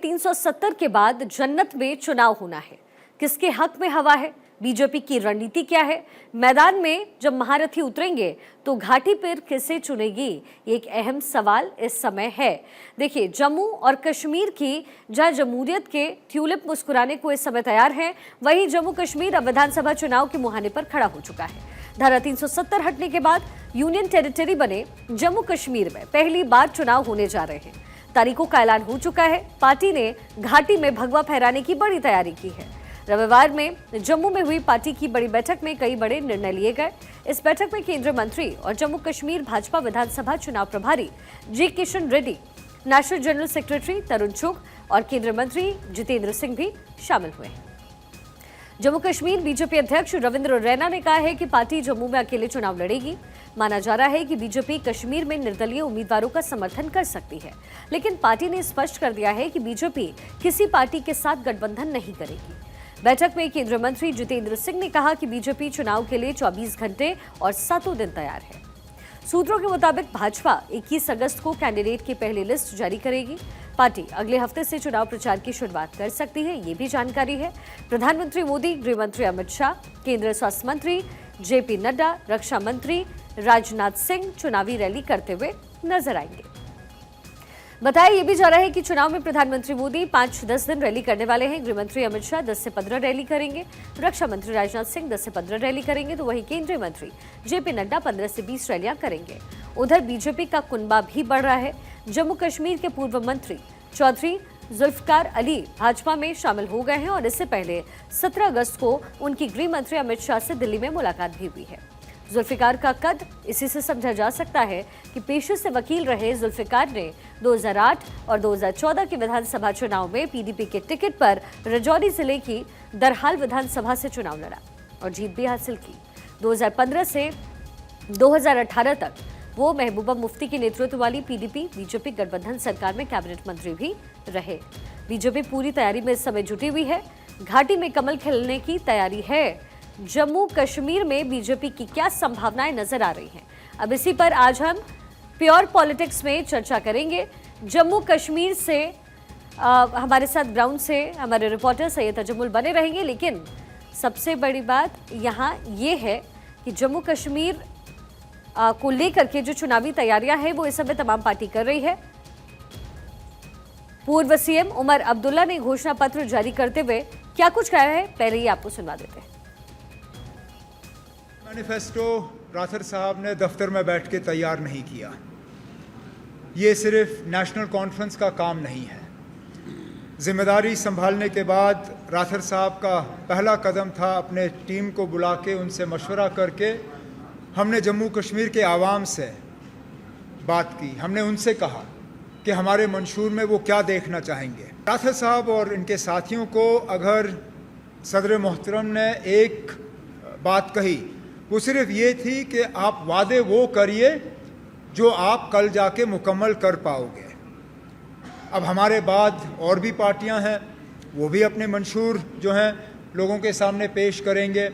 370 के बाद जन्नत में चुनाव होना है। किसके हक में हवा है? बीजेपी की रणनीति क्या है? मैदान में जब महारथी उतरेंगे तो घाटी पर किसे चुनेगी? एक अहम सवाल इस समय है। देखिए, जम्मू और कश्मीर की जहां जमहूरियत के ट्यूलिप मुस्कुराने को इस समय तैयार हैं, वहीं जम्मू कश्मीर अब विधानसभा चुनाव के मुहाने पर खड़ा हो चुका है। धारा 370 हटने के बाद यूनियन टेरिटरी बने जम्मू कश्मीर में पहली बार चुनाव होने जा रहे हैं। तारीखों का ऐलान हो चुका है। पार्टी ने घाटी में भगवा फहराने की बड़ी तैयारी की है। रविवार में जम्मू में हुई पार्टी की बड़ी बैठक में कई बड़े निर्णय लिए गए। इस बैठक में केंद्रीय मंत्री और जम्मू कश्मीर भाजपा विधानसभा चुनाव प्रभारी G Kishan Reddy, national general secretary Tarun Chugh और केंद्रीय मंत्री जितेंद्र सिंह भी शामिल हुए हैं। जम्मू कश्मीर बीजेपी अध्यक्ष रविंद्र रैना ने कहा है कि पार्टी जम्मू में अकेले चुनाव लड़ेगी। माना जा रहा है कि बीजेपी कश्मीर में निर्दलीय उम्मीदवारों का समर्थन कर सकती है, लेकिन पार्टी ने स्पष्ट कर दिया है कि बीजेपी किसी पार्टी के साथ गठबंधन नहीं करेगी। बैठक में केंद्रीय मंत्री जितेंद्र सिंह ने कहा कि बीजेपी चुनाव के लिए 24 घंटे और 7 दिन तैयार है। सूत्रों के मुताबिक भाजपा 21 अगस्त को कैंडिडेट की पहली लिस्ट जारी करेगी। पार्टी अगले हफ्ते से चुनाव प्रचार की शुरुआत कर सकती है, ये भी जानकारी है। प्रधानमंत्री मोदी, गृह मंत्री अमित शाह, केंद्रीय स्वास्थ्य मंत्री जेपी नड्डा, रक्षा मंत्री राजनाथ सिंह चुनावी रैली करते हुए नजर आएंगे। बताया यह भी जा रहा है कि चुनाव में प्रधानमंत्री मोदी 5-10 दिन रैली करने वाले हैं। गृह मंत्री अमित शाह 10 से 15 रैली करेंगे। रक्षा मंत्री राजनाथ सिंह 10 से 15 रैली करेंगे, तो वहीं केंद्रीय मंत्री जेपी नड्डा 15 से 20 रैलियां करेंगे। उधर बीजेपी का कुनबा भी बढ़ रहा है। जम्मू कश्मीर के पूर्व मंत्री चौधरी जुल्फकार अली भाजपा में शामिल हो गए हैं और इससे पहले 17 अगस्त को उनकी गृह मंत्री अमित शाह से दिल्ली में मुलाकात भी हुई है। जुल्फिकार का कद इसी से समझा जा सकता है कि पेशे से वकील रहे जुल्फिकार ने 2008 और 2014 के विधानसभा चुनाव में पीडीपी के टिकट पर राजौरी जिले की दरहाल विधानसभा से चुनाव लड़ा और जीत भी हासिल की। 2015 से 2018 तक वो महबूबा मुफ्ती के नेतृत्व वाली पीडीपी बीजेपी गठबंधन सरकार में कैबिनेट मंत्री भी रहे। बीजेपी पूरी तैयारी में इस समय जुटी हुई है। घाटी में कमल खिलने की तैयारी है। जम्मू कश्मीर में बीजेपी की क्या संभावनाएं नजर आ रही हैं, अब इसी पर आज हम प्योर पॉलिटिक्स में चर्चा करेंगे। जम्मू कश्मीर से हमारे साथ ग्राउंड से हमारे रिपोर्टर सैयद तजम्मुल बने रहेंगे, लेकिन सबसे बड़ी बात यहाँ ये है कि जम्मू कश्मीर को लेकर के जो चुनावी तैयारियां हैं वो इस समय तमाम पार्टी कर रही है। पूर्व सीएम उमर अब्दुल्ला ने घोषणा पत्र जारी करते हुए क्या कुछ कहा है, पहले ही आपको सुनवा देते हैं। मैनिफेस्टो राथर साहब ने दफ्तर में बैठ के तैयार नहीं किया। ये सिर्फ नेशनल कॉन्फ्रेंस का काम नहीं है। जिम्मेदारी संभालने के बाद राथर साहब का पहला कदम था अपने टीम को बुला के उनसे मशवरा करके हमने जम्मू कश्मीर के आवाम से बात की। हमने उनसे कहा कि हमारे मंशूर में वो क्या देखना चाहेंगे। राथर साहब और इनके साथियों को अगर सदर मोहतरम ने एक बात कही, वो सिर्फ ये थी कि आप वादे वो करिए जो आप कल जाके मुकम्मल कर पाओगे। अब हमारे बाद और भी पार्टियां हैं, वो भी अपने मंशूर जो हैं लोगों के सामने पेश करेंगे।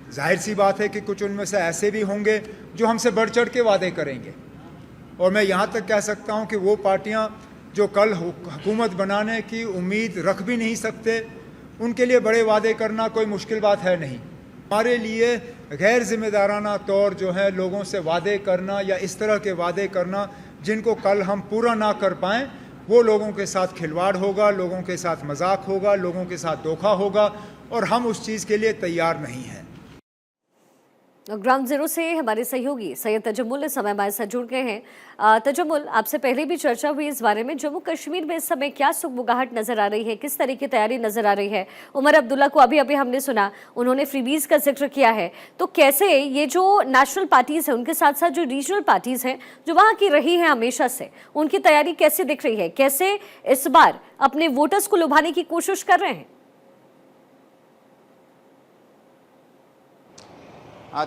जाहिर सी बात है कि कुछ उनमें से ऐसे भी होंगे जो हमसे बढ़ चढ़ के वादे करेंगे। और मैं यहाँ तक कह सकता हूँ कि वो पार्टियाँ जो कल हुकूमत बनाने की उम्मीद रख भी नहीं सकते, उनके लिए बड़े वादे करना कोई मुश्किल बात है नहीं। हमारे लिए गैर जिम्मेदाराना तौर जो है लोगों से वादे करना या इस तरह के वादे करना जिनको कल हम पूरा ना कर पाएँ, वो लोगों के साथ खिलवाड़ होगा, लोगों के साथ मजाक होगा, लोगों के साथ धोखा होगा और हम उस चीज़ के लिए तैयार नहीं हैं। ग्राउंड जीरो से हमारे सहयोगी सैयद तजम्मुल इस समय हमारे साथ जुड़ गए हैं। तजम्मुल, आपसे पहले भी चर्चा हुई इस बारे में, जम्मू कश्मीर में इस समय क्या सुगबुगाहट नजर आ रही है, किस तरह की तैयारी नजर आ रही है? उमर अब्दुल्ला को अभी अभी हमने सुना, उन्होंने फ्रीबीज का जिक्र किया है, तो कैसे ये जो नेशनल पार्टीज हैं उनके साथ साथ जो रीजनल पार्टीज हैं जो वहाँ की रही हैं हमेशा से, उनकी तैयारी कैसे दिख रही है? कैसे इस बार अपने वोटर्स को लुभाने की कोशिश कर रहे हैं?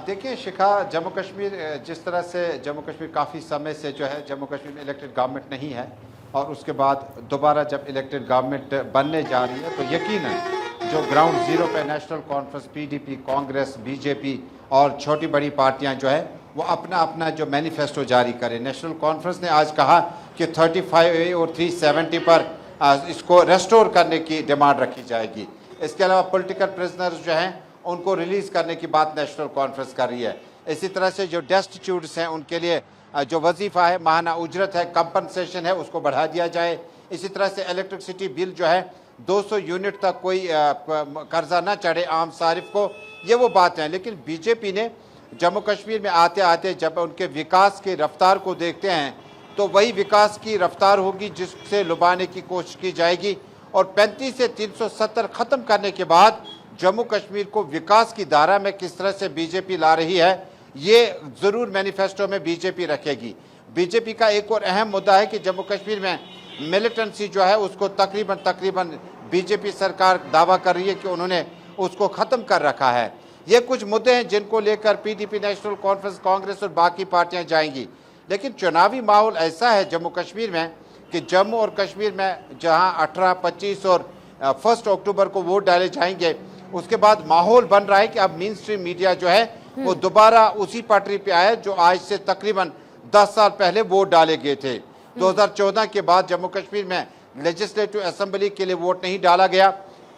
देखिए शिखा, जम्मू कश्मीर जिस तरह से जम्मू कश्मीर काफ़ी समय से जो है जम्मू कश्मीर में इलेक्टेड गवर्नमेंट नहीं है और उसके बाद दोबारा जब इलेक्टेड गवर्नमेंट बनने जा रही है तो यकीनन जो ग्राउंड ज़ीरो पे national conference, PDP, Congress, BJP और छोटी बड़ी पार्टियां जो है वो अपना अपना जो मैनिफेस्टो जारी करें। नेशनल कॉन्फ्रेंस ने आज कहा कि 35A और 370 पर इसको रेस्टोर करने की डिमांड रखी जाएगी। इसके अलावा पॉलिटिकल प्रिजनर्स जो हैं उनको रिलीज़ करने की बात नेशनल कॉन्फ्रेंस कर रही है। इसी तरह से जो डेस्टिट्यूट्स हैं उनके लिए जो वजीफ़ा है, माहाना उजरत है, कंपनसेशन है, उसको बढ़ा दिया जाए। इसी तरह से इलेक्ट्रिसिटी बिल जो है 200 यूनिट तक कोई कर्जा ना चढ़े आम सारिफ को, ये वो बात है। लेकिन बीजेपी ने जम्मू कश्मीर में आते आते जब उनके विकास की रफ्तार को देखते हैं तो वही विकास की रफ्तार होगी जिससे लुभाने की कोशिश की जाएगी। और 35 से 370 ख़त्म करने के बाद जम्मू कश्मीर को विकास की धारा में किस तरह से बीजेपी ला रही है, ये ज़रूर मैनिफेस्टो में बीजेपी रखेगी। बीजेपी का एक और अहम मुद्दा है कि जम्मू कश्मीर में मिलिटेंसी जो है उसको तकरीबन बीजेपी सरकार दावा कर रही है कि उन्होंने उसको ख़त्म कर रखा है। ये कुछ मुद्दे हैं जिनको लेकर पीडीपी, नेशनल कॉन्फ्रेंस, कांग्रेस और बाकी पार्टियां जाएंगी। लेकिन चुनावी माहौल ऐसा है जम्मू कश्मीर में कि जम्मू और कश्मीर में जहां 18, 25 और 1 अक्टूबर को वोट डाले जाएंगे, उसके बाद माहौल बन रहा है कि अब मेन स्ट्रीम मीडिया जो है वो दोबारा उसी पटरी पे आया जो आज से तकरीबन 10 साल पहले वोट डाले गए थे। 2014 के बाद जम्मू कश्मीर में लेजिस्लेटिव असेंबली के लिए वोट नहीं डाला गया।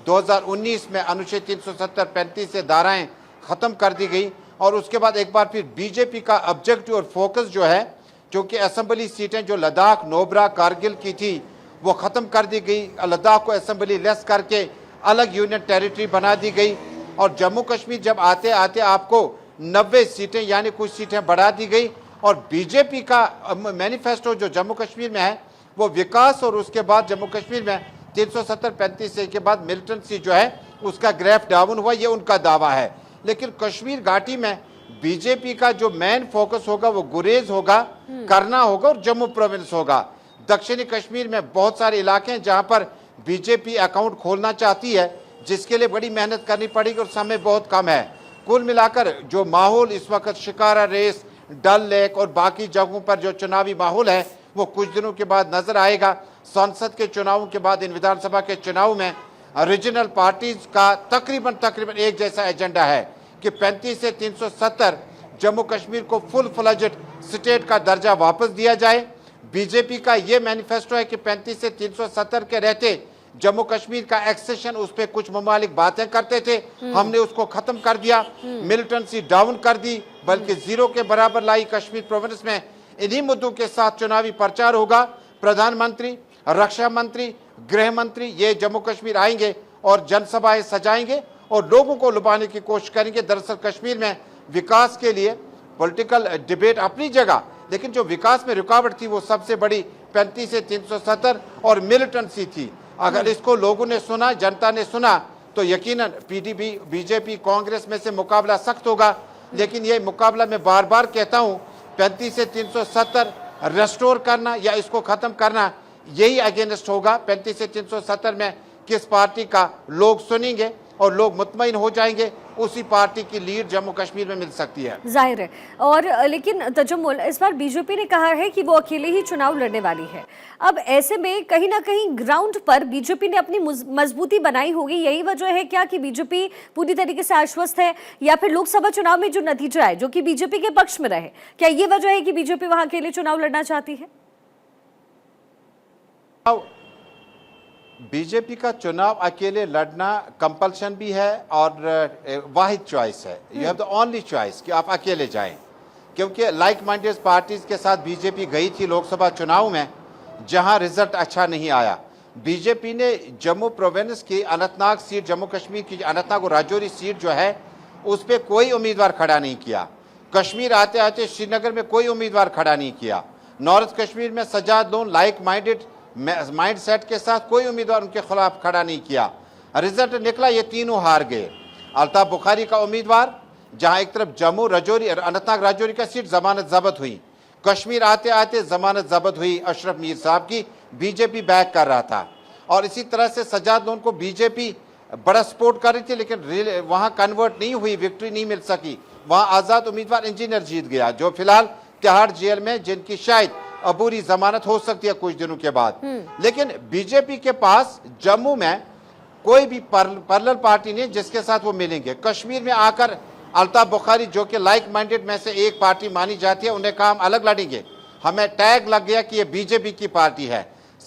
2019 में अनुच्छेद 370, 35 से धाराएं ख़त्म कर दी गई और उसके बाद एक बार फिर बीजेपी का ऑब्जेक्टिव और फोकस जो है, जो कि असेंबली सीटें जो लद्दाख, नोबरा, कारगिल की थी वो ख़त्म कर दी गई। लद्दाख को असेंबली लेस करके अलग यूनियन टेरिटरी बना दी गई और जम्मू कश्मीर जब आते आते आपको 90 सीटें यानी कुछ सीटें बढ़ा दी गई। और बीजेपी का मैनिफेस्टो जो जम्मू कश्मीर में है वो विकास और उसके बाद जम्मू कश्मीर में 370, 35 के बाद मिलिटेंसी जो है उसका ग्राफ डाउन हुआ, ये उनका दावा है। लेकिन कश्मीर घाटी में बीजेपी का जो मेन फोकस होगा वो गुरेज होगा, करना होगा और जम्मू प्रोविंस होगा। दक्षिणी कश्मीर में बहुत सारे इलाके हैं जहां पर बीजेपी अकाउंट खोलना चाहती है, जिसके लिए बड़ी मेहनत करनी पड़ेगी और समय बहुत कम है। कुल मिलाकर जो माहौल इस वक्त शिकारा रेस, डल लेक और बाकी जगहों पर जो चुनावी माहौल है वो कुछ दिनों के बाद नजर आएगा। संसद के चुनावों के बाद इन विधानसभा के चुनाव में रीजनल पार्टीज का तकरीबन एक जैसा एजेंडा है कि 35 से 370 जम्मू कश्मीर को फुल फ्लेजेड स्टेट का दर्जा वापस दिया जाए। बीजेपी का ये मैनिफेस्टो है कि 35 से 370 के रहते जम्मू कश्मीर का एक्सेशन, उस पर कुछ ममालिक बातें करते थे, हमने उसको खत्म कर दिया, मिलिटेंसी डाउन कर दी, बल्कि जीरो के बराबर लाई कश्मीर प्रोविंस में। इन्हीं मुद्दों के साथ चुनावी प्रचार होगा। प्रधानमंत्री, रक्षा मंत्री, गृह मंत्री ये जम्मू कश्मीर आएंगे और जनसभाएं सजाएंगे और लोगों को लुभाने की कोशिश करेंगे। दरअसल कश्मीर में विकास के लिए पॉलिटिकल डिबेट अपनी जगह, लेकिन जो विकास में रुकावट थी वो सबसे बड़ी 35 से 370 और मिलिटेंसी थी। अगर इसको लोगों ने सुना, जनता ने सुना, तो यकीनन पीडीपी, बीजेपी, कांग्रेस में से मुकाबला सख्त होगा। लेकिन ये मुकाबला मैं बार बार कहता हूँ, 35 से 370 रेस्टोर करना या इसको ख़त्म करना, यही अगेंस्ट होगा। 35 से 370 में किस पार्टी का लोग सुनेंगे और लोग मुतमईन हो जाएंगे, उसी पार्टी की लीड जम्मू कश्मीर में मिल सकती है। जाहिर है। और लेकिन तजम्मुल, इस बार बीजेपी ने कहा है कि वो अकेले ही चुनाव लड़ने वाली है। अब ऐसे में कहीं ना कहीं ग्राउंड पर बीजेपी ने अपनी मजबूती बनाई होगी। यही वजह है क्या कि बीजेपी पूरी तरीके से आश्वस्त है, या फिर लोकसभा चुनाव में जो नतीजा है जो कि बीजेपी के पक्ष में रहे, क्या ये वजह है कि बीजेपी वहां अकेले चुनाव लड़ना चाहती है? बीजेपी का चुनाव अकेले लड़ना कंपल्शन भी है और वाहिद चॉइस है। You have the only choice कि आप अकेले जाएं, क्योंकि लाइक माइंडेड पार्टीज के साथ बीजेपी गई थी लोकसभा चुनाव में जहां रिजल्ट अच्छा नहीं आया। बीजेपी ने जम्मू प्रोविंस की अनंतनाग सीट, जम्मू कश्मीर की अनंतनाग और राजौरी सीट जो है उस पर कोई उम्मीदवार खड़ा नहीं किया। कश्मीर आते आते श्रीनगर में कोई उम्मीदवार खड़ा नहीं किया। नॉर्थ कश्मीर में Sajad Lone like mind set के साथ कोई उम्मीदवार उनके खिलाफ खड़ा नहीं किया। रिजल्ट निकला, ये तीनों हार गए। अल्ताफ बुखारी का उम्मीदवार, जहां एक तरफ जम्मू, राजौरी और अनंतनाग राजौरी का सीट जमानत जब्त हुई, कश्मीर आते आते जमानत जब्त हुई अशरफ मीर साहब की, बीजेपी बैक कर रहा था। और इसी तरह से सजाद लोन को बीजेपी बड़ा सपोर्ट कर रही थी, लेकिन वहां कन्वर्ट नहीं हुई, विक्ट्री नहीं मिल सकी। वहां आज़ाद उम्मीदवार इंजीनियर जीत गया, जो फिलहाल तिहाड़ जेल में, जिनकी शायद अबूरी जमानत हो सकती है कुछ दिनों के बाद। लेकिन बीजेपी के पास जम्मू में कोई भी पैरेलल पार्टी नहीं जिसके साथ वो मिलेंगे। कश्मीर में आकर अल्ताफ बुखारी, जो कि लाइक माइंडेड में से एक पार्टी मानी जाती है, उन्हें कहा हम अलग लड़ेंगे, हमें टैग लग गया कि ये बीजेपी की पार्टी है।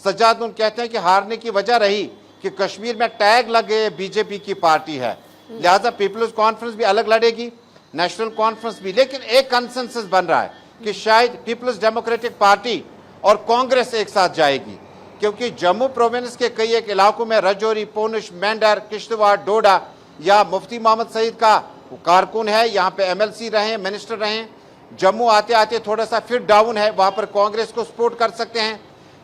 सज्जाद कहते हैं कि हारने की वजह रही कि कश्मीर में टैग लग गए बीजेपी की पार्टी है, लिहाजा पीपल्स कॉन्फ्रेंस भी अलग लड़ेगी, नेशनल कॉन्फ्रेंस भी। लेकिन एक कंसेंसस बन रहा है कि शायद पीपल्स डेमोक्रेटिक पार्टी और कांग्रेस एक साथ जाएगी, क्योंकि जम्मू प्रोविंस के कई एक इलाकों में रजौरी, पुंछ, मेंढर, किश्तवाड़, डोडा या मुफ्ती मोहम्मद सईद का कारकुन है, यहाँ पे एमएलसी रहे, मिनिस्टर रहे। जम्मू आते आते थोड़ा सा फिर डाउन है, वहाँ पर कांग्रेस को सपोर्ट कर सकते हैं।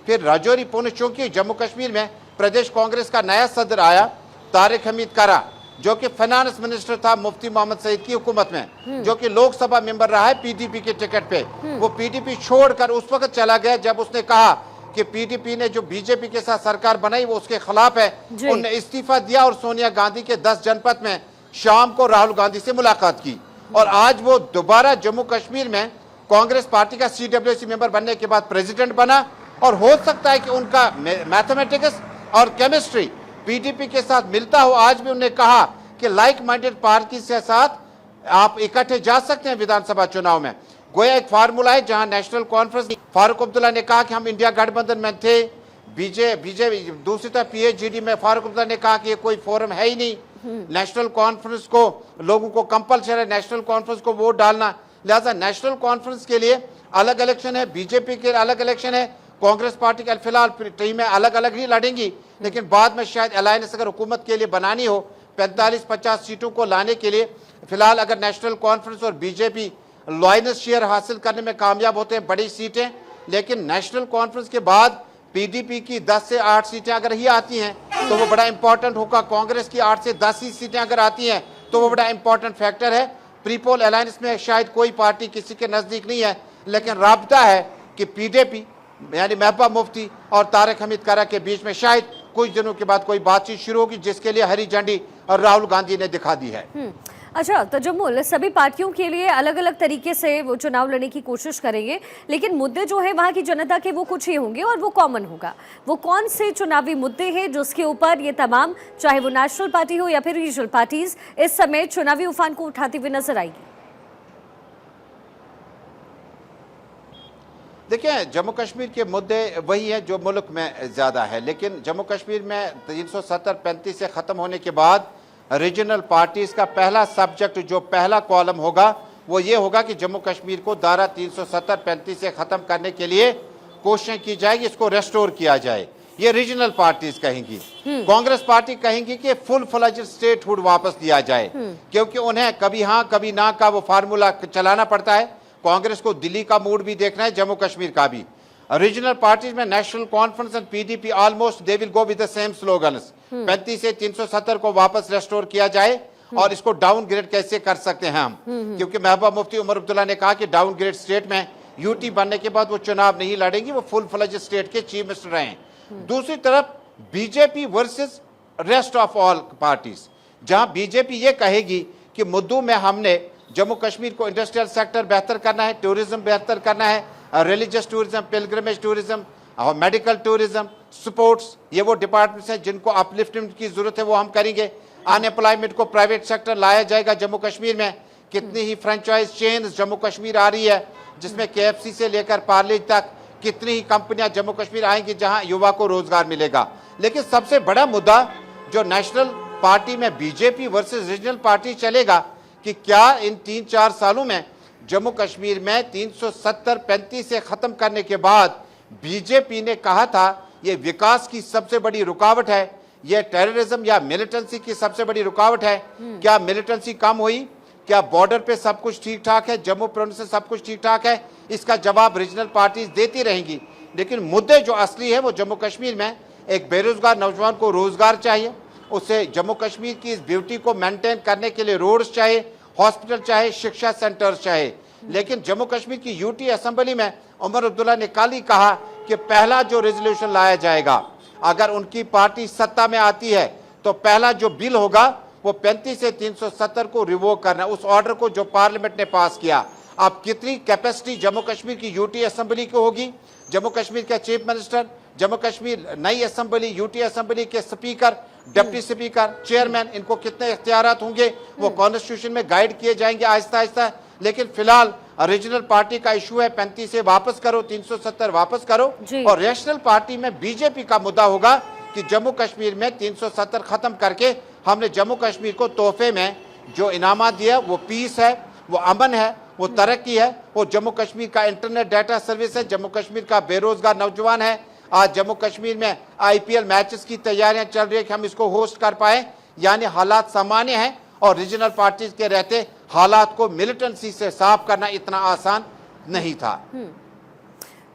फिर रजौरी, पुंछ, चूंकि जम्मू कश्मीर में प्रदेश कांग्रेस का नया सदर आया तारिक हमीद कारा, जो कि फाइनेंस मिनिस्टर था मुफ्ती मोहम्मद सईद की हुकूमत में, जो कि लोकसभा मेंबर रहा है पीडीपी के टिकट पे। वो पीडीपी छोड़कर उस वक्त चला गया जब उसने कहा कि पीडीपी ने जो बीजेपी के साथ सरकार बनाई वो उसके खिलाफ है। उन्होंने इस्तीफा दिया और सोनिया गांधी के 10 जनपद में शाम को राहुल गांधी से मुलाकात की, और आज वो दोबारा जम्मू कश्मीर में कांग्रेस पार्टी का CWC मेंबर बनने के बाद प्रेसिडेंट बना। और हो सकता है कि उनका मैथमेटिक्स और केमिस्ट्री पीडीपी के साथ मिलता हो। आज भी उन्होंने कहा कि लाइक माइंडेड पार्टी के साथ आप इकट्ठे जा सकते हैं विधानसभा चुनाव में। गोया एक फार्मूला है जहां नेशनल कॉन्फ्रेंस, फारूक अब्दुल्ला ने कहा कि हम इंडिया गठबंधन में थे, बीजे दूसरी तरफ PAGD में फारूक अब्दुल्ला ने कहा कि ये कोई फोरम है ही नहीं, नेशनल कॉन्फ्रेंस को लोगों को कंपल्सरी है नेशनल कॉन्फ्रेंस को वोट डालना। लिहाजा नेशनल कॉन्फ्रेंस के लिए अलग इलेक्शन है, बीजेपी के अलग इलेक्शन है, कांग्रेस पार्टी के फिलहाल टीमें अलग अलग ही लड़ेंगी, लेकिन बाद में शायद अलायंस अगर हुकूमत के लिए बनानी हो 45-50 सीटों को लाने के लिए, फिलहाल अगर नेशनल कॉन्फ्रेंस और बीजेपी लॉयनेस शेयर हासिल करने में कामयाब होते हैं बड़ी सीटें, लेकिन नेशनल कॉन्फ्रेंस के बाद पीडीपी की 10 से 8 सीटें अगर ही आती हैं तो वो बड़ा इंपॉर्टेंट होगा। कांग्रेस की 8 से 10 ही सीटें अगर आती हैं तो वो बड़ा इंपॉर्टेंट फैक्टर है। प्रीपोल अलायंस में शायद कोई पार्टी किसी के नजदीक नहीं है, लेकिन राब्ता है कि पीडीपी यानी महबूबा मुफ्ती और तारिक हमीद कारा के बीच में शायद कुछ दिनों के बाद कोई बातचीत शुरू होगी, जिसके लिए हरी झंडी और राहुल गांधी ने दिखा दी है। अच्छा तजम्मुल, सभी पार्टियों के लिए अलग अलग तरीके से वो चुनाव लड़ने की कोशिश करेंगे, लेकिन मुद्दे जो है वहाँ की जनता के वो कुछ ही होंगे और वो कॉमन होगा। वो कौन से चुनावी मुद्दे हैं जिसके ऊपर ये तमाम, चाहे वो नेशनल पार्टी हो या फिर रीजनल पार्टीज, इस समय चुनावी उफान को उठाती हुई नजर आएगी? देखिए, जम्मू कश्मीर के मुद्दे वही है जो मुल्क में ज़्यादा है, लेकिन जम्मू कश्मीर में 370-35 से ख़त्म होने के बाद रीजनल पार्टीज़ का पहला सब्जेक्ट, जो पहला कॉलम होगा वो ये होगा कि जम्मू कश्मीर को धारा 370-35 से ख़त्म करने के लिए कोशिशें की जाएगी, इसको रेस्टोर किया जाए। ये रीजनल पार्टीज़ कहेंगी। कांग्रेस पार्टी कहेंगी कि फुल फ्लेज्ड स्टेटहुड वापस दिया जाए, क्योंकि उन्हें कभी हाँ कभी ना का वो फार्मूला चलाना पड़ता है। कांग्रेस को दिल्ली का मूड भी देखना है, जम्मू कश्मीर का भी। रीजनल पार्टीज में national conference and PDP almost they will go with the same slogans. 35 से 370 को वापस रेस्टोर किया जाए, और इसको डाउनग्रेड कैसे कर सकते हैं हम, क्योंकि महबूबा मुफ्ती उमर अब्दुल्ला ने कहा कि डाउनग्रेड स्टेट में यूटी बनने के बाद वो चुनाव नहीं लड़ेंगी, वो फुल फ्लेज्ड स्टेट के चीफ मिनिस्टर रहे। दूसरी तरफ BJP versus rest of all parties, जहां बीजेपी ये कहेगी कि मुद्दों में हमने जम्मू कश्मीर को इंडस्ट्रियल सेक्टर बेहतर करना है, टूरिज्म बेहतर करना है, रिलीजियस टूरिज्म, पिलग्रिमेज टूरिज्म और मेडिकल टूरिज्म, स्पोर्ट्स, ये वो डिपार्टमेंट्स हैं जिनको अपलिफ्टमेंट की जरूरत है, वो हम करेंगे। अनएम्प्लॉयमेंट को प्राइवेट सेक्टर लाया जाएगा जम्मू कश्मीर में। कितनी ही फ्रेंचाइज चेन्स जम्मू कश्मीर आ रही है, जिसमें KFC से लेकर पार्लेज तक कितनी ही कंपनियां जम्मू कश्मीर आएंगी जहां युवा को रोजगार मिलेगा। लेकिन सबसे बड़ा मुद्दा जो नेशनल पार्टी में बीजेपी वर्सेस रीजनल पार्टी चलेगा कि क्या इन 3-4 सालों में जम्मू कश्मीर में 370-35 से खत्म करने के बाद बीजेपी ने कहा था ये विकास की सबसे बड़ी रुकावट है, ये टेररिज्म या मिलिटेंसी की सबसे बड़ी रुकावट है। क्या मिलिटेंसी कम हुई? क्या बॉर्डर पे सब कुछ ठीक ठाक है? जम्मू प्रोविंस से सब कुछ ठीक ठाक है? इसका जवाब रीजनल पार्टीज देती रहेंगी। लेकिन मुद्दे जो असली है वो जम्मू कश्मीर में एक बेरोजगार नौजवान को रोजगार चाहिए, उसे जम्मू कश्मीर की इस ब्यूटी को मेंटेन करने के लिए रोड्स चाहिए, हॉस्पिटल चाहिए, शिक्षा सेंटर्स चाहिए। लेकिन जम्मू कश्मीर की यूटी असेंबली में उमर अब्दुल्ला ने कल ही कहा कि पहला जो रेजोल्यूशन लाया जाएगा, अगर उनकी पार्टी सत्ता में आती है तो पहला जो बिल होगा वो 35 से 370 को रिवोक करना, उस ऑर्डर को जो पार्लियामेंट ने पास किया। अब कितनी कैपेसिटी जम्मू कश्मीर की यूटी असेंबली की होगी? जम्मू कश्मीर के चीफ मिनिस्टर, जम्मू कश्मीर नई असेंबली, यूटी असेंबली के स्पीकर, डिप्टी स्पीकर, चेयरमैन, इनको कितने इख्तियारात होंगे वो कॉन्स्टिट्यूशन में गाइड किए जाएंगे आहिस्ता आहिस्ता। लेकिन फिलहाल रीजनल पार्टी का इशू है 35 से वापस करो, 370 वापस करो। जी। और नेशनल पार्टी में बीजेपी का मुद्दा होगा कि जम्मू कश्मीर में 370 खत्म करके हमने जम्मू कश्मीर को तोहफे में जो इनामात दिया वो पीस है, वो अमन है, वो तरक्की है, वो जम्मू कश्मीर का इंटरनेट डाटा सर्विस है, जम्मू कश्मीर का बेरोजगार नौजवान है। आज जम्मू कश्मीर में IPL मैचेस की तैयारियां चल रही है कि हम इसको होस्ट कर पाए। यानी हालात सामान्य हैं और रीजनल पार्टीज के रहते हालात को मिलिटेंसी से साफ करना इतना आसान नहीं था।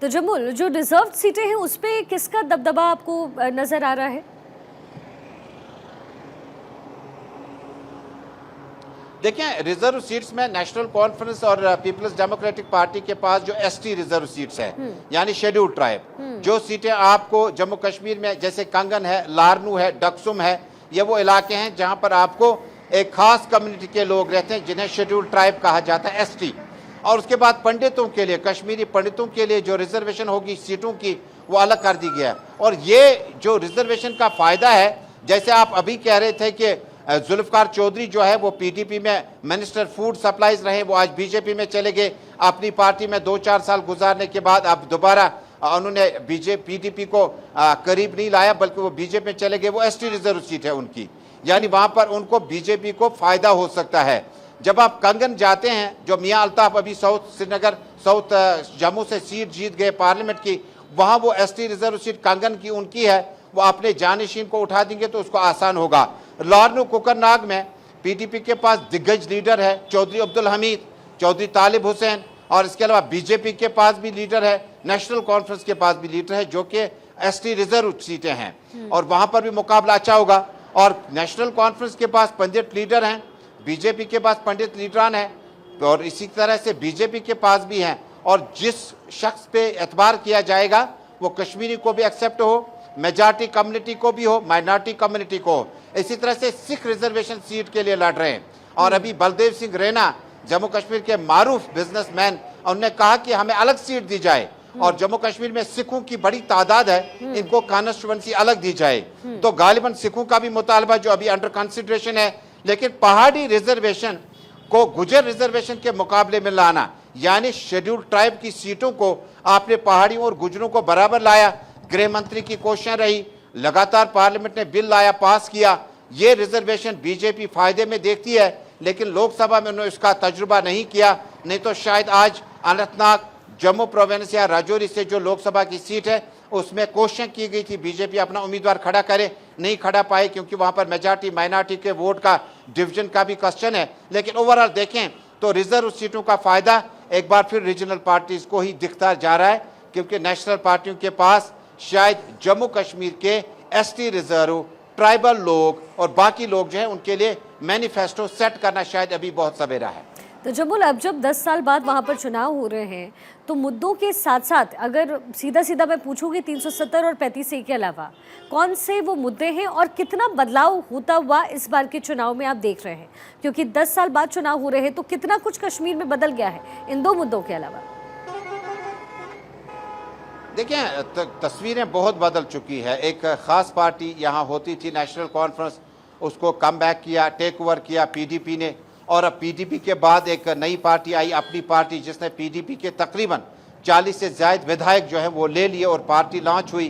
तो जम्मू जो रिजर्व सीटें हैं उस पे किसका दबदबा आपको नजर आ रहा है? देखिए, रिजर्व सीट्स में नेशनल कॉन्फ्रेंस और पीपल्स डेमोक्रेटिक पार्टी के पास जो ST रिजर्व सीट्स है यानी शेड्यूल्ड ट्राइब, जो सीटें आपको जम्मू कश्मीर में जैसे कंगन है, लारनू है, डक्सुम है, ये वो इलाके हैं जहां पर आपको एक खास कम्युनिटी के लोग रहते हैं जिन्हें शेड्यूल्ड ट्राइब कहा जाता है, ST। और उसके बाद पंडितों के लिए, कश्मीरी पंडितों के लिए जो रिजर्वेशन होगी सीटों की वो अलग कर दी गया है। और ये जो रिजर्वेशन का फायदा है, जैसे आप अभी कह रहे थे कि जुल्फकार चौधरी जो है वो PDP में मिनिस्टर फूड सप्लाईज रहे, वो आज बीजेपी में चले गए। अपनी पार्टी में 2-4 साल गुजारने के बाद अब दोबारा उन्होंने PDP को करीब नहीं लाया बल्कि वो बीजेपी में चले गए। वो ST रिजर्व सीट है उनकी, यानी वहां पर उनको बीजेपी को फायदा हो सकता है। जब आप कंगन जाते हैं, जो मियां अल्ताफ अभी साउथ श्रीनगर, साउथ जम्मू से सीट जीत गए पार्लियामेंट की, वहां वो ST रिजर्व सीट कंगन की उनकी है, वो अपने जानशीन को उठा देंगे तो उसको आसान होगा। लारनू कुकरनाग में PDP के पास दिग्गज लीडर है चौधरी अब्दुल हमीद, चौधरी तालिब हुसैन, और इसके अलावा बीजेपी के पास भी लीडर है, नेशनल कॉन्फ्रेंस के पास भी लीडर है, जो कि ST रिजर्व सीटें हैं और वहां पर भी मुकाबला अच्छा होगा। और नेशनल कॉन्फ्रेंस के पास पंडित लीडर हैं, बीजेपी के पास पंडित लीडरान है, और इसी तरह से बीजेपी के पास भी हैं। और जिस शख्स पे एतबार किया जाएगा वो कश्मीरी को भी एक्सेप्ट हो, मेजॉरिटी कम्युनिटी को भी हो, माइनॉरिटी कम्युनिटी को हो। इसी तरह से सिख रिजर्वेशन सीट के लिए लड़ रहे हैं। और अभी बलदेव सिंह रैना, जम्मू कश्मीर के मारूफ बिजनेसमैन, उन्होंने कहा कि हमें अलग सीट दी जाए और जम्मू कश्मीर में सिखों की बड़ी तादाद है, इनको कॉन्स्टिट्यूएंसी अलग दी जाए। तो गालिबन सिखों का भी मुतालबा जो अभी अंडर कंसिडरेशन है, लेकिन पहाड़ी रिजर्वेशन को गुजर रिजर्वेशन के मुकाबले में लाना, यानी शेड्यूल्ड ट्राइब की सीटों को आपने पहाड़ियों और गुजरों को बराबर लाया। गृह मंत्री की कोशिश रही, लगातार पार्लियामेंट ने बिल लाया, पास किया। ये रिजर्वेशन बीजेपी फायदे में देखती है, लेकिन लोकसभा में उन्होंने इसका तजुर्बा नहीं किया। नहीं तो शायद आज अनंतनाग, जम्मू प्रोविंस या राजौरी से जो लोकसभा की सीट है उसमें कोशिश की गई थी बीजेपी अपना उम्मीदवार खड़ा करे, नहीं खड़ा पाए क्योंकि वहां पर मेजॉरिटी माइनॉरिटी के वोट का डिवीजन का भी क्वेश्चन है। लेकिन ओवरऑल देखें तो रिजर्व सीटों का फायदा एक बार फिर रीजनल पार्टीज को ही दिखता जा रहा है, क्योंकि नेशनल पार्टियों के पास शायद जम्मू कश्मीर के ST रिजर्व, ट्राइबल लोग और बाकी लोग जो है उनके लिए मैनिफेस्टो सेट करना शायद अभी बहुत सवेरा है। तो जम्मू, अब जब 10 साल बाद वहाँ पर चुनाव हो रहे हैं तो मुद्दों के साथ साथ अगर सीधा सीधा मैं पूछूंगी 370 और 35A के अलावा कौन से वो मुद्दे हैं और कितना बदलाव होता हुआ इस बार के चुनाव में आप देख रहे हैं? क्योंकि 10 साल बाद चुनाव हो रहे हैं तो कितना कुछ कश्मीर में बदल गया है इन दो मुद्दों के अलावा? देखिए, तस्वीरें बहुत बदल चुकी है। एक खास पार्टी यहाँ होती थी नेशनल कॉन्फ्रेंस, उसको कम बैक किया, टेक ओवर किया PDP ने, और अब PDP के बाद एक नई पार्टी आई, अपनी पार्टी, जिसने PDP के तकरीबन 40 से ज़ायद विधायक जो है वो ले लिए और पार्टी लॉन्च हुई।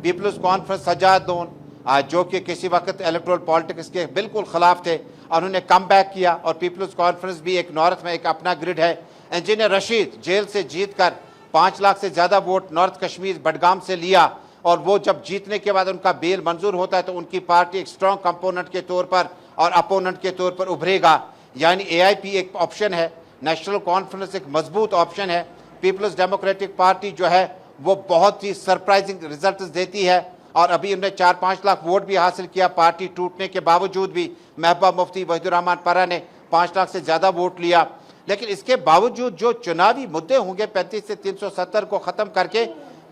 पीपल्स कॉन्फ्रेंस सजादोन, जो कि किसी वक्त इलेक्टोरल पॉलिटिक्स के बिल्कुल खिलाफ थे, उन्होंने कम बैक किया। और पीपल्स कॉन्फ्रेंस भी एक नॉर्थ में एक अपना ग्रिड है। इंजीनियर रशीद जेल से जीत कर 5 लाख से ज़्यादा वोट नॉर्थ कश्मीर बडगाम से लिया, और वो जब जीतने के बाद उनका बेल मंजूर होता है तो उनकी पार्टी एक स्ट्रॉन्ग कंपोनेंट के तौर पर और अपोनेंट के तौर पर उभरेगा। यानी AIP एक ऑप्शन है, नेशनल कॉन्फ्रेंस एक मजबूत ऑप्शन है, पीपल्स डेमोक्रेटिक पार्टी जो है वो बहुत ही सरप्राइजिंग रिजल्ट देती है। और अभी उन्होंने 4-5 लाख वोट भी हासिल किया पार्टी टूटने के बावजूद भी। महबूबा मुफ्ती, वहीदुर्रहमान परा ने 5 लाख से ज़्यादा वोट लिया। लेकिन इसके बावजूद जो चुनावी मुद्दे होंगे 35 से 370 को ख़त्म करके,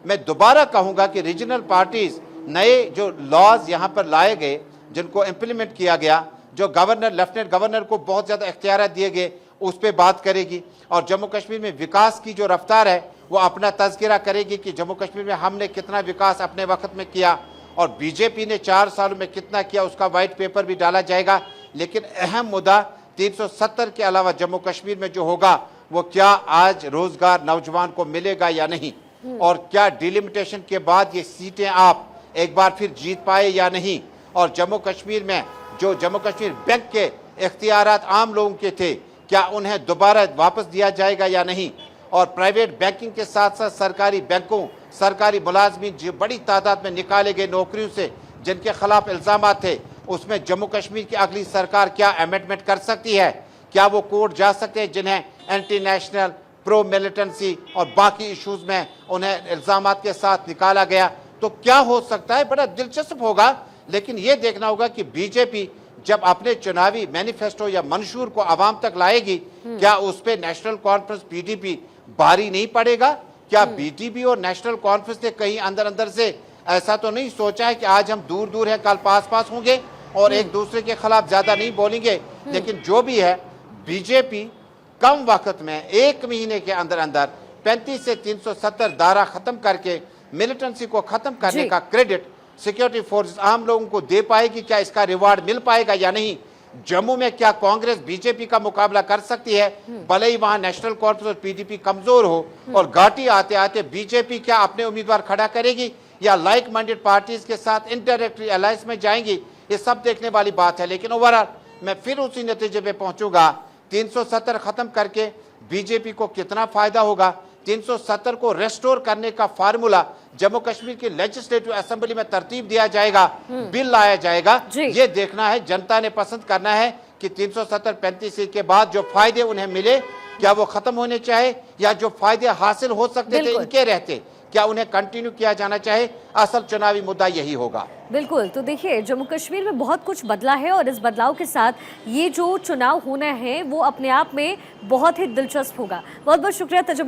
मैं दोबारा कहूँगा कि रीजनल पार्टीज़ नए जो लॉज यहाँ पर लाए गए, जिनको इम्प्लीमेंट किया गया, जो गवर्नर, लेफ्टिनेंट गवर्नर को बहुत ज़्यादा इख्तियार दिए गए, उस पर बात करेगी। और जम्मू कश्मीर में विकास की जो रफ्तार है वो अपना तज़किरा करेगी कि जम्मू कश्मीर में हमने कितना विकास अपने वक्त में किया और बीजेपी ने 4 सालों में कितना किया, उसका वाइट पेपर भी डाला जाएगा। लेकिन अहम मुद्दा 370 के अलावा जम्मू कश्मीर में जो होगा वो क्या आज रोजगार नौजवान को मिलेगा या नहीं, और क्या डिलिमिटेशन के बाद ये सीटें आप एक बार फिर जीत पाए या नहीं, और जम्मू कश्मीर में जो जम्मू कश्मीर बैंक के इख्तियारात आम लोगों के थे क्या उन्हें दोबारा वापस दिया जाएगा या नहीं, और प्राइवेट बैंकिंग के साथ साथ सरकारी बैंकों, सरकारी मुलाजमीन जो बड़ी तादाद में निकाले गए नौकरियों से जिनके खिलाफ इल्जाम थे, उसमें जम्मू कश्मीर की अगली सरकार क्या अमेंडमेंट कर सकती है, क्या वो कोर्ट जा सकते हैं जिन्हें एंटी नेशनल, प्रो मिलिटेंसी और बाकी इश्यूज में उन्हें इल्जाम के साथ निकाला गया। तो क्या हो सकता है, बड़ा दिलचस्प होगा। लेकिन ये देखना होगा कि बीजेपी जब अपने चुनावी मैनिफेस्टो या मंशूर को आवाम तक लाएगी, क्या उस पे नेशनल कॉन्फ्रेंस पीडीपी भारी नहीं पड़ेगा? क्या बीटीपी और नेशनल कॉन्फ्रेंस ने कहीं अंदर अंदर से ऐसा तो नहीं सोचा है कि आज हम दूर दूर है, कल पास पास होंगे और एक दूसरे के खिलाफ ज्यादा नहीं बोलेंगे? लेकिन जो भी है, बीजेपी कम वक्त में 1 महीने के अंदर अंदर 35 से 370 धारा खत्म करके मिलिटेंसी को खत्म करने का क्रेडिट सिक्योरिटी फोर्सेस आम लोगों को दे पाएगी। क्या इसका रिवार्ड मिल पाएगा या नहीं? जम्मू में क्या कांग्रेस बीजेपी का मुकाबला कर सकती है, भले ही वहां नेशनल कॉन्फ्रेंस और पीडीपी कमजोर हो? और घाटी आते आते बीजेपी क्या अपने उम्मीदवार खड़ा करेगी या लाइक माइंडेड पार्टीज के साथ इनडायरेक्टली अलायंस में जाएंगी? ये सब देखने वाली बात है। लेकिन ओवरऑल मैं फिर उसी नतीजे पे पहुंचूंगा, 370 खत्म करके बीजेपी को कितना फायदा होगा? 370 को रेस्टोर करने का फार्मूला जम्मू कश्मीर की लेजिस्लेटिव असेंबली में तरतीब दिया जाएगा, बिल लाया जाएगा। ये देखना है, जनता ने पसंद करना है कि 370-35 सीट के बाद जो फायदे उन्हें मिले क्या वो खत्म होने चाहे, या जो फायदे हासिल हो सकते थे इनके रहते क्या उन्हें कंटिन्यू किया जाना चाहे? असल चुनावी मुद्दा यही होगा। बिल्कुल। तो देखिए, जम्मू कश्मीर में बहुत कुछ बदला है और इस बदलाव के साथ ये जो चुनाव होना है वो अपने आप में बहुत ही दिलचस्प होगा। बहुत बहुत शुक्रिया तजुर्बा